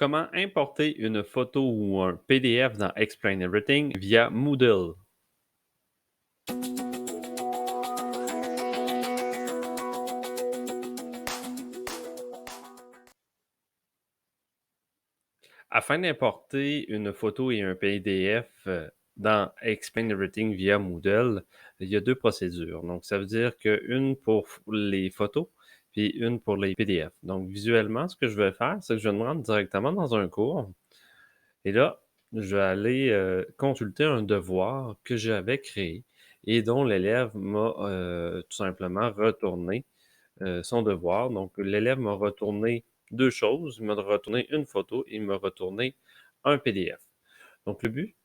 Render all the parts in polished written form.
Comment importer une photo ou un PDF dans Explain Everything via Moodle? Afin d'importer une photo et un PDF dans Explain Everything via Moodle, il y a deux procédures. Donc, ça veut dire qu'une pour les photos, puis une pour les PDF. Donc, visuellement, ce que je vais faire, c'est que je vais me rendre directement dans un cours. Et là, je vais aller consulter un devoir que j'avais créé et dont l'élève m'a tout simplement retourné son devoir. Donc, l'élève m'a retourné deux choses. Il m'a retourné une photo et il m'a retourné un PDF. Donc, le but,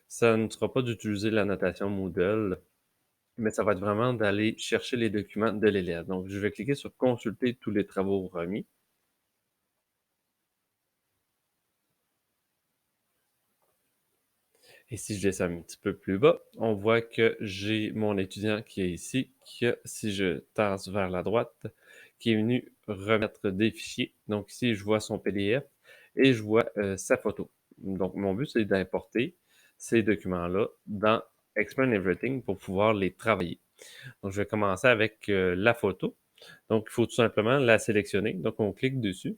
ça ne sera pas d'utiliser la notation Moodle, mais ça va être vraiment d'aller chercher les documents de l'élève. Donc, je vais cliquer sur Consulter tous les travaux remis. Et si je descends un petit peu plus bas, on voit que j'ai mon étudiant qui est ici, si je tasse vers la droite, qui est venu remettre des fichiers. Donc ici, je vois son PDF et je vois sa photo. Donc mon but, c'est d'importer ces documents-là dans Explain Everything pour pouvoir les travailler. Donc je vais commencer avec la photo. Donc il faut tout simplement la sélectionner. Donc on clique dessus.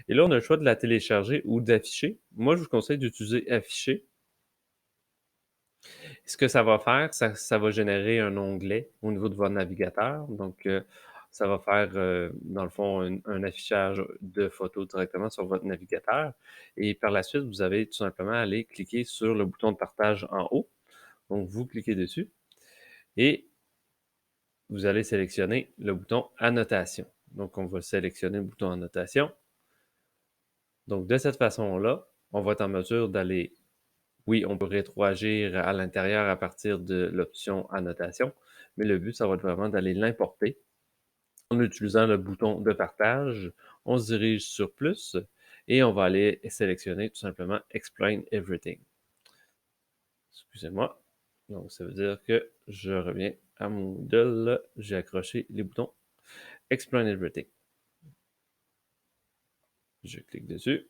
Et là, on a le choix de la télécharger ou d'afficher. Moi, je vous conseille d'utiliser afficher. Ce que ça va faire, ça va générer un onglet au niveau de votre navigateur. Donc, ça va faire, dans le fond, un affichage de photos directement sur votre navigateur. Et par la suite, vous avez tout simplement à aller cliquer sur le bouton de partage en haut. Donc, vous cliquez dessus et vous allez sélectionner le bouton annotation. Donc, on va sélectionner le bouton annotation. Donc, de cette façon-là, on va être en mesure d'aller. Oui, on peut rétroagir à l'intérieur à partir de l'option annotation, mais le but, ça va être vraiment d'aller l'importer. En utilisant le bouton de partage, on se dirige sur plus et on va aller sélectionner tout simplement Explain Everything. Excusez-moi. Donc, ça veut dire que je reviens à mon Moodle. J'ai accroché les boutons Explain Everything. Je clique dessus.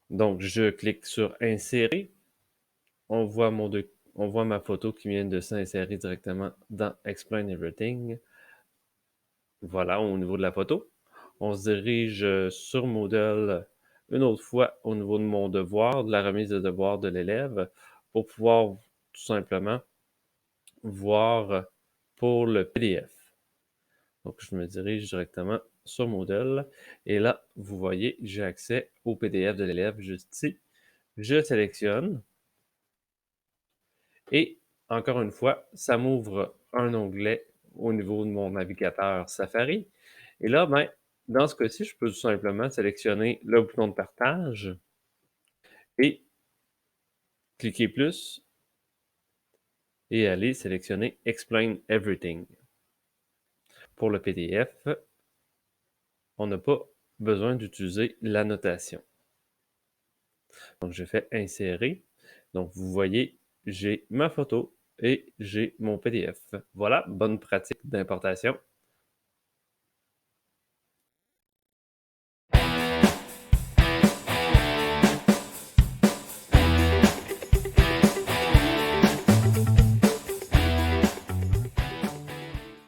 Donc, je clique sur Insérer. On voit on voit ma photo qui vient de s'insérer directement dans Explain Everything. Voilà, au niveau de la photo. On se dirige sur Moodle une autre fois au niveau de mon devoir, de la remise de devoir de l'élève, pour pouvoir tout simplement voir pour le PDF. Donc, je me dirige directement sur Moodle et là, vous voyez, j'ai accès au PDF de l'élève juste ici. Je sélectionne et encore une fois, ça m'ouvre un onglet au niveau de mon navigateur Safari. Et là, ben, dans ce cas-ci, je peux tout simplement sélectionner le bouton de partage et cliquer plus et aller sélectionner Explain Everything. Pour le PDF, on n'a pas besoin d'utiliser l'annotation. Donc, je fais insérer. Donc, vous voyez, j'ai ma photo et j'ai mon PDF. Voilà, bonne pratique d'importation.